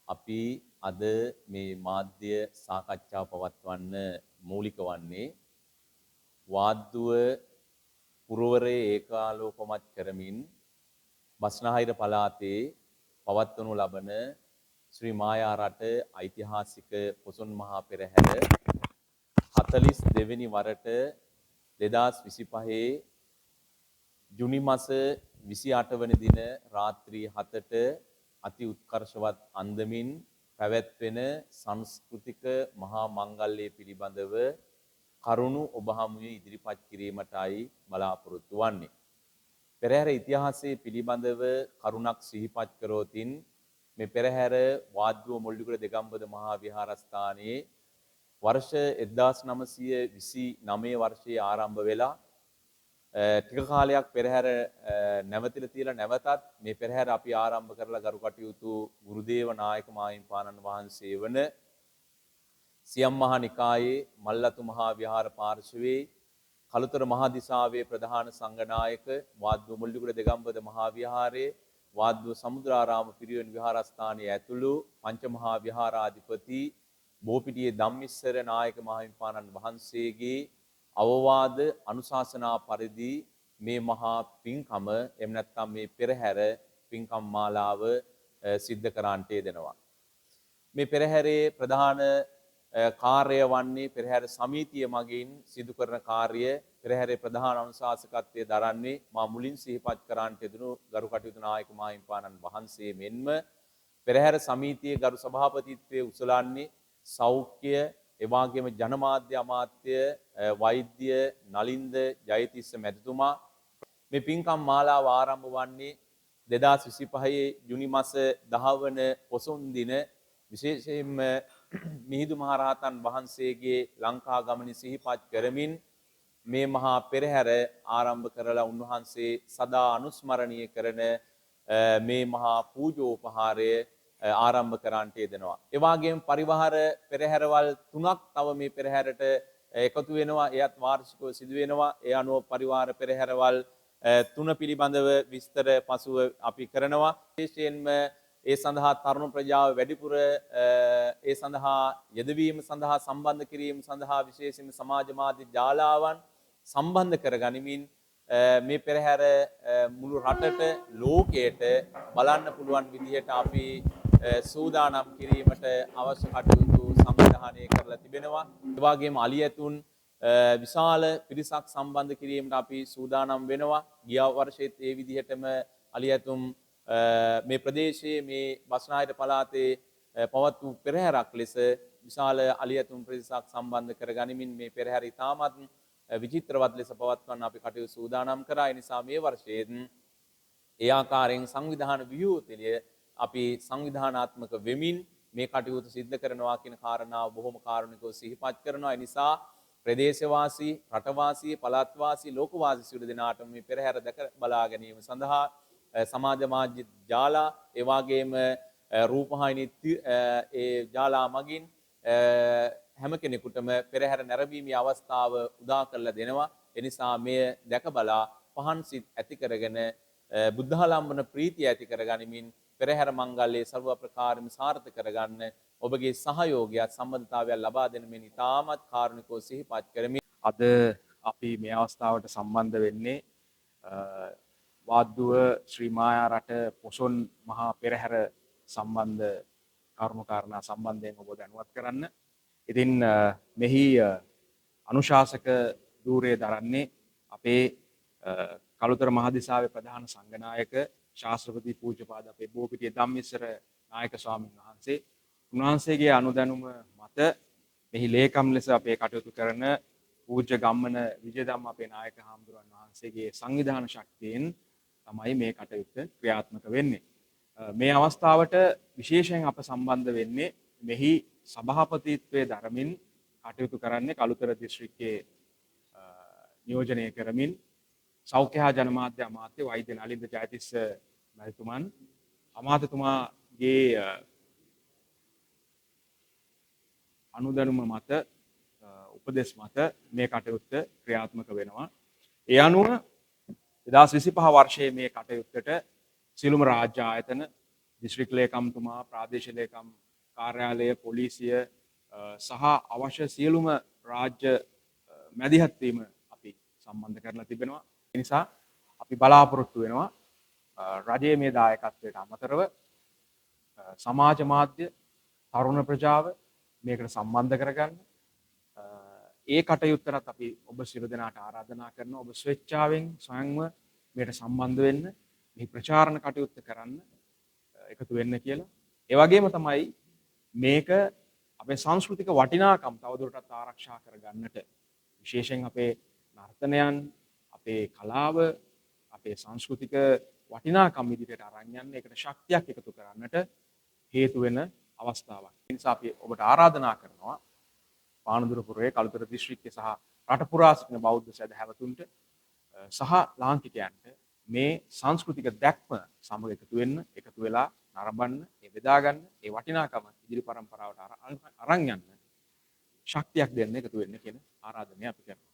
අපි අද මේ මාධ්‍ය සාකච්ඡාව පවත්වන්න මූලික වන්නේ වාද්දුව පුරවරයේ ඒකාලෝකමත් කරමින් බස්නාහිර පළාතේ පවත්වනු ලබන ශ්‍රී මායා රට ඓතිහාසික පොසොන් මහා පෙරහැර 42 වෙනි වරට 2025 ජුනි මාස 28 වන දින රාත්‍රී 7ට අති උත්කර්ෂවත් අන්දමින් පැවැත්වෙන සංස්කෘතික මහා මංගල්‍යය පිළිබඳව කරුණු ඔබ හමුවේ ඉදිරිපත් කිරීමටයි බලාපොරොත්තු වන්නේ. පෙරහැර ඉතිහාසයේ පිළිබඳව කරුණක් සිහිපත් කරෝතින් මේ පෙරහැර වාද්දුව මොල්ලිකුඩ දෙගම්බද මහා විහාරස්ථානයේ වර්ෂ 1929 වර්ෂයේ ආරම්භ වෙලා ටික කාලයක් පෙරහැර නැවතිලා තියලා නැවතත් මේ පෙරහැර අපි ආරම්භ කරලා ගරු කටයුතු ගුරුදේව නායක මාහිමිපාණන් වහන්සේ වන සියම් මහා නිකායේ මල්ලතු මහා විහාර පාර්ශවයේ කළුතර මහා දිසාවේ ප්‍රධාන සංඝනායක වාද්දුව මුල්ලිකුඩ දෙගම්බද මහා විහාරයේ වාද්දුව සමුද්‍රාරාම පිරිවෙන් විහාරස්ථානයේ ඇතුළු පංච මහා විහාරාධිපති බෝපිටියේ ධම්මිස්සර නායක මාහිමිපාණන් වහන්සේගේ අවවාද අනුශාසනා පරිදි මේ මහා පින්කම එහෙම නැත්නම් මේ පෙරහැර පින්කම් මාලාව සිද්ධ කරන්නට යෙදෙනවා. මේ පෙරහැරේ ප්‍රධාන කාර්යය වන්නේ පෙරහැර සමිතිය මගින් සිදු කරන කාර්ය. පෙරහැරේ ප්‍රධාන අනුශාසකත්වයේ දරන්නේ මා මුලින් සිහිපත් කරන්නට යෙදුණු ගරු කටයුතු නායක මාහිමිපාණන් වහන්සේ මෙන්ම පෙරහැර සමිතියේ ගරු සභාපතිත්වයේ උසලන්නේ සෞඛ්‍ය එවාගේම ජනමාධ්‍ය අමාත්‍ය වෛද්‍ය නලින්ද ජයතිස්ස මැතිතුමා මේ පින්කම් මාලාව ආරම්භ වන්නේ 2025 ජුනි මාස 10 වන පොසොන් දින විශේෂයෙන්ම මිහිඳු මහරහතන් වහන්සේගේ ලංකා ගමන සිහිපත් කරමින් මේ මහා පෙරහැර ආරම්භ කරලා උන්වහන්සේ සදා අනුස්මරණීය කරන මේ මහා පූජෝපහාරය ආරම්භ කරන්නට යෙදෙනවා. ඒ වගේම පරිවාර පෙරහැරවල් 3ක් තව මේ පෙරහැරට එකතු වෙනවා. එයත් වාර්ෂිකව සිදු වෙනවා. ඒ අනුව පරිවාර පෙරහැරවල් 3 පිළිබඳව විස්තර පසුව අපි කරනවා. විශේෂයෙන්ම ඒ සඳහා තරුණ ප්‍රජාව වැඩිපුර ඒ සඳහා යෙදවීම සඳහා සම්බන්ධ කිරීම සඳහා විශේෂයෙන්ම සමාජ මාධ්‍ය ජාලාවන් සම්බන්ධ කරගනිමින් මේ පෙරහැර මුළු රටට ලෝකයට බලන්න පුළුවන් විදිහට අපි සූදානම් කිරීමට අවශ්‍ය කටයුතු සංවිධානය කරලා තිබෙනවා. ඒ වගේම අලියතුන් විශාල පිරිසක් සම්බන්ධ කිරීමට අපි සූදානම් වෙනවා. ගිය වර්ෂයේත් ඒ විදිහටම අලියතුන් මේ ප්‍රදේශයේ මේ බස්නාහිර පළාතේ පවත් වූ පෙරහැරක් ලෙස විශාල අලියතුන් පිරිසක් සම්බන්ධ කරගනිමින් මේ පෙරහැර ඉතාමත් විචිත්‍රවත් ලෙස පවත්වන්න අපි කටයුතු සූදානම් කරා. ඒ නිසා මේ වර්ෂයේත් ඒ ආකාරයෙන් සංවිධාන ව්‍යුහය අපි සංවිධානාත්මක වෙමින් මේ කටයුතු සිද්ධ කරනවා කියන කාරණාව බොහොම කාරුණිකව සිහිපත් කරනවා. ඒ නිසා ප්‍රදේශවාසී, රටවාසී, පළාත්වාසී, ලෝකවාසී සියලු දෙනාටම මේ පෙරහැර දැක බලා ගැනීම සඳහා සමාජ මාධ්‍ය ජාලා ඒ වගේම රූපවාහිනී ඒ ජාලා මගින් හැම කෙනෙකුටම පෙරහැර නැරඹීමේ අවස්ථාව උදා කරලා දෙනවා. ඒ නිසා මෙය දැක බලා පහන් සිත් ඇති කරගෙන බුද්ධාලම්බන ප්‍රීතිය ඇති කරගනිමින් පෙරහැර මංගල්‍යයේ ਸਰව ප්‍රකාරම සාර්ථක කරගන්න ඔබගේ සහයෝගයත් සම්බන්ධතාවයක් ලබා දෙන මේ ඉතාමත් කාරුණිකව සිහිපත් කරමින් අද අපි මේ අවස්ථාවට සම්බන්ධ වෙන්නේ වාද්දුව ශ්‍රී මායා රට පොසොන් මහා පෙරහැර සම්බන්ධ කරුණු කාරණා සම්බන්ධයෙන් ඔබ දැනුවත් කරන්න. ඉතින් මෙහි අනුශාසක ධූරය දරන්නේ අපේ කළුතර මහදිසාවේ ප්‍රධාන සංඝනායක ශාස්ත්‍රපති පූජ්‍යපාද අපේ බෝපිටිය ධම්මිස්සර නායක ස්වාමීන් වහන්සේ. උන්වහන්සේගේ අනුදැනුම මත මෙහි ලේකම් ලෙස අපේ කටයුතු කරන පූජ්‍ය ගම්මන විජයධම්ම අපේ නායක හාමුදුරන් වහන්සේගේ සංවිධාන ශක්තියෙන් තමයි මේ කටයුත්ත ක්‍රියාත්මක වෙන්නේ. මේ අවස්ථාවට විශේෂයෙන් අප සම්බන්ධ වෙන්නේ මෙහි සභාපතිත්වයේ දරමින් කටයුතු කරන්නේ කළුතර දිස්ත්‍රික්කයේ නියෝජනය කරමින් සෞඛ්‍ය හා ජනමාධ්‍ය අමාත්‍ය වෛද්‍ය නලින්ද ජයතිස්ස මැතිතුමන් අමාත්‍යතුමාගේ අනුදැනුම මත උපදෙස් මත මේ කටයුත්ත ක්‍රියාත්මක වෙනවා. ඒ අනුව 2025 වර්ෂයේ මේ කටයුත්තට සියලුම රාජ්‍ය ආයතන දිස්ත්‍රික් ලේකම්තුමා, ප්‍රාදේශීය ලේකම් කාර්යාලය, පොලිසිය සහ අවශ්‍ය සියලුම රාජ්‍ය මැදිහත් වීම අපි සම්බන්ධ කරලා තිබෙනවා. ඒ නිසා අපි බලාපොරොත්තු වෙනවා රජයේ මේ දායකත්වයට අමතරව සමාජ මාධ්‍ය තරුණ ප්‍රජාව මේකට සම්බන්ධ කරගන්න. ඒ කටයුත්තටත් අපි ඔබ සියලු දෙනාට ආරාධනා කරනවා. ඔබ ස්වේච්ඡාවෙන් ස්වයංව මේකට සම්බන්ධ වෙන්න, මේ ප්‍රචාරණ කටයුත්ත කරන්න එකතු වෙන්න කියලා. ඒ වගේම තමයි මේක අපේ සංස්කෘතික වටිනාකම් තවදුරටත් ආරක්ෂා කරගන්නට, විශේෂයෙන් අපේ නර්තනයන්, අපේ කලාව, අපේ සංස්කෘතික වටිනාකම් ඉදිරියට අරන් යන්න, ඒකට ශක්තියක් එකතු කරන්නට හේතු වෙන අවස්ථාවක්. ඒ නිසා අපි ඔබට ආරාධනා කරනවා පානදුරපුරයේ කළුතර දිස්ත්‍රික්කයේ සහ රට පුරා සිටින බෞද්ධ සැදැහැවතුන්ට සහ ලාංකිකයන්ට මේ සංස්කෘතික දැක්ම සමග එකතු වෙන්න, එකතු වෙලා නරඹන්න, ඒ බෙදා ගන්න, ඒ වටිනාකම ඉදිරි පරම්පරාවට අරන් යන්න ශක්තියක් දෙන්න එකතු වෙන්න කියන ආරාධනය අපි කරනවා.